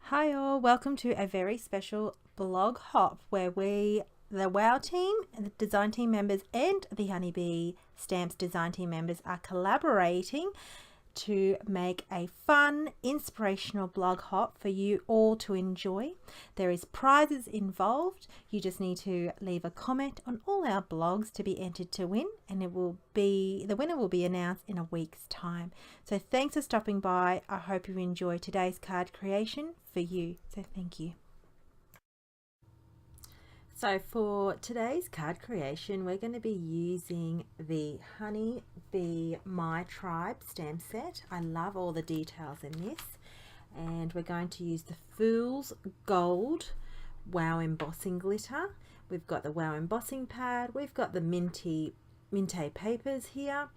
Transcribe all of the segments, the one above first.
Hi all, welcome to a very special blog hop where the WOW team, the design team members and the Honeybee Stamps design team members are collaborating to make a fun, inspirational blog hop for you all to enjoy. There is prizes involved. You just need to leave a comment on all our blogs to be entered to win, and the winner will be announced in a week's time. So thanks for stopping by. I hope you enjoy today's card creation for you. So thank you. So for today's card creation, we're going to be using the Honeybee My Tribe stamp set. I love all the details in this. And we're going to use the Fool's Gold WOW embossing glitter. We've got the WOW embossing pad. We've got the Minte papers here.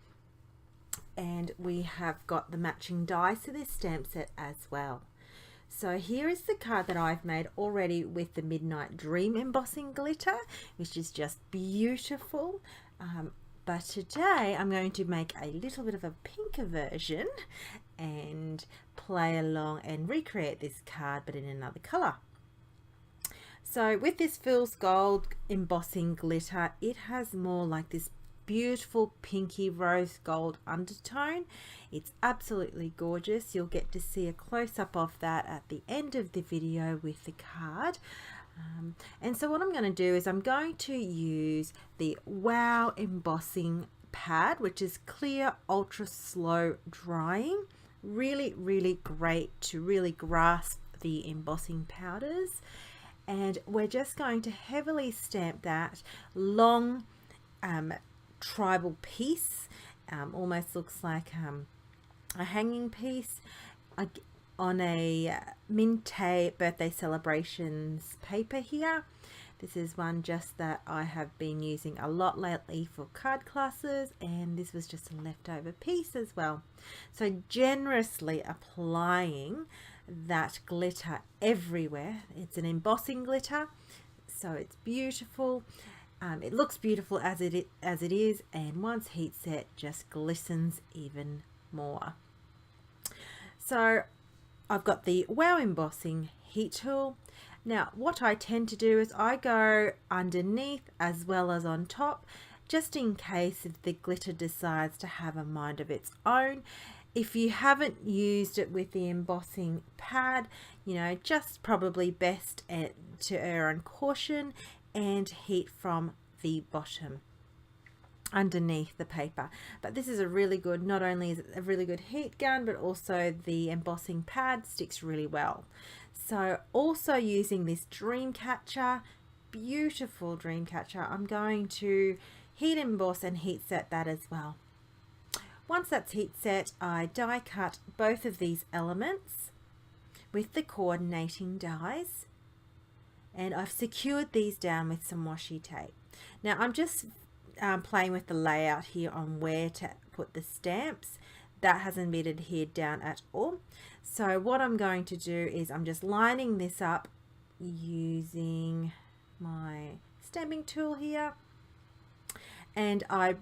And we have got the matching dies to this stamp set as well. So here is the card that I've made already with the Midnight Dream embossing glitter, which is just beautiful. But today I'm going to make a little bit of a pinker version and play along and recreate this card but in another colour. So with this Fool's Gold embossing glitter, it has more like this beautiful pinky rose gold undertone. It's absolutely gorgeous. You'll get to see a close-up of that at the end of the video with the card. And so what I'm going to do is I'm going to use the WOW embossing pad, which is clear, ultra slow drying. Really great to really grasp the embossing powders. And we're just going to heavily stamp that long tribal piece. Almost looks like a hanging piece on a Minte birthday celebrations paper here. This is one just that I have been using a lot lately for card classes, and this was just a leftover piece as well. So generously applying that glitter everywhere. It's an embossing glitter, so it's beautiful. It looks beautiful as it is, and once heat set, just glistens even more. So I've got the WOW embossing heat tool. Now what I tend to do is I go underneath as well as on top, just in case if the glitter decides to have a mind of its own. If you haven't used it with the embossing pad, you know, just probably best to err on caution and heat from the bottom underneath the paper. But this is a really good, not only is it a really good heat gun, but also the embossing pad sticks really well. So also using this dream catcher, beautiful dream catcher, I'm going to heat emboss and heat set that as well. Once that's heat set, I die cut both of these elements with the coordinating dies, and I've secured these down with some washi tape. Now I'm just playing with the layout here on where to put the stamps. That hasn't been adhered down at all. So what I'm going to do is I'm just lining this up using my stamping tool here, and I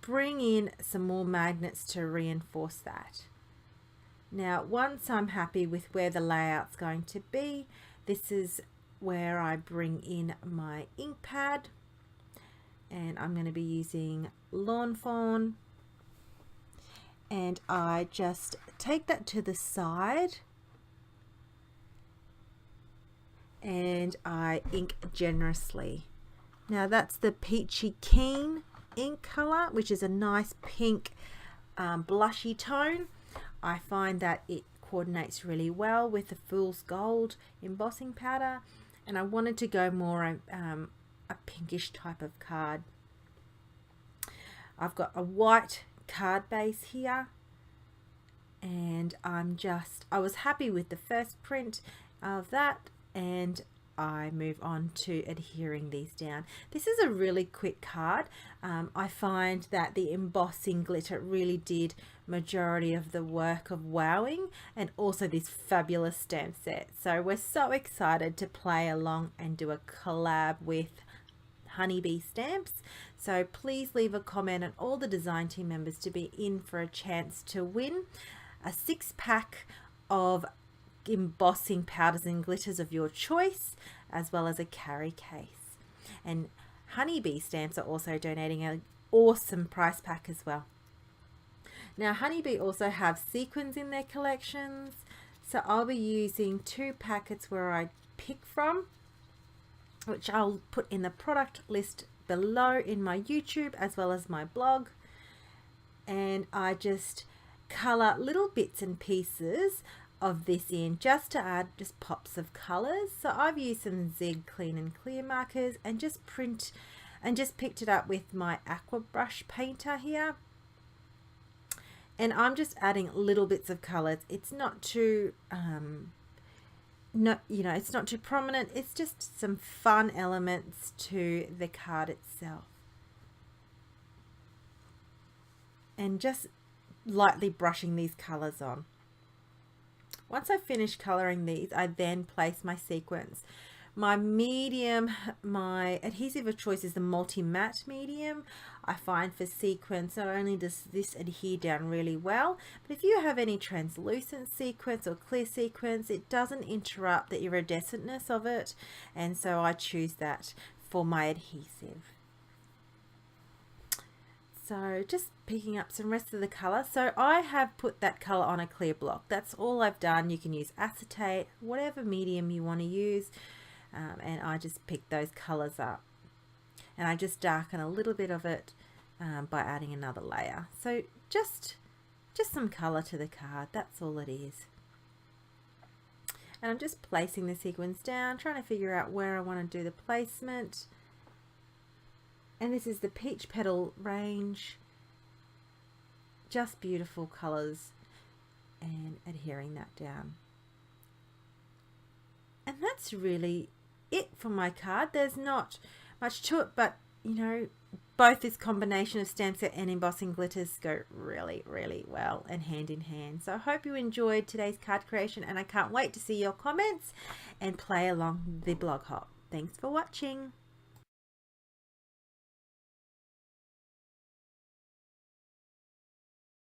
bring in some more magnets to reinforce that. Now once I'm happy with where the layout's going to be, this is where I bring in my ink pad, and I'm going to be using Fawn, and I just take that to the side and I ink generously. Now that's the Peachy Keen ink color, which is a nice pink blushy tone. I find that it coordinates really well with the Fool's Gold embossing powder, and I wanted to go more a pinkish type of card. I've got a white card base here, and I was happy with the first print of that, and I move on to adhering these down. This is a really quick card. I find that the embossing glitter really did majority of the work of wowing, and also this fabulous stamp set. So we're so excited to play along and do a collab with Honeybee stamps. So please leave a comment on all the design team members to be in for a chance to win a 6-pack of embossing powders and glitters of your choice, as well as a carry case. And Honeybee stamps are also donating an awesome price pack as well. Now Honeybee also have sequins in their collections, so I'll be using 2 packets where I pick from, which I'll put in the product list below in my YouTube as well as my blog. And I just colour little bits and pieces of this in just to add just pops of colours. So I've used some Zig Clean and Clear markers and just picked it up with my aqua brush painter here. And I'm just adding little bits of colours. It's not too it's not too prominent. It's just some fun elements to the card itself. And just lightly brushing these colours on. Once I finish colouring these, I then place my sequins. My medium, my adhesive of choice is the multi-matte medium. I find for sequins, not only does this adhere down really well, but if you have any translucent sequins or clear sequins, it doesn't interrupt the iridescentness of it, and so I choose that for my adhesive. So just picking up some rest of the colour. So I have put that colour on a clear block. That's all I've done. You can use acetate, whatever medium you want to use. And I just pick those colours up. And I just darken a little bit of it by adding another layer. So just some colour to the card. That's all it is. And I'm just placing the sequins down, trying to figure out where I want to do the placement. And this is the Peach Petal range. Just beautiful colours and adhering that down. And that's really it for my card. There's not much to it, but you know, both this combination of stamp set and embossing glitters go really, really well and hand in hand. So I hope you enjoyed today's card creation, and I can't wait to see your comments and play along the blog hop. Thanks for watching.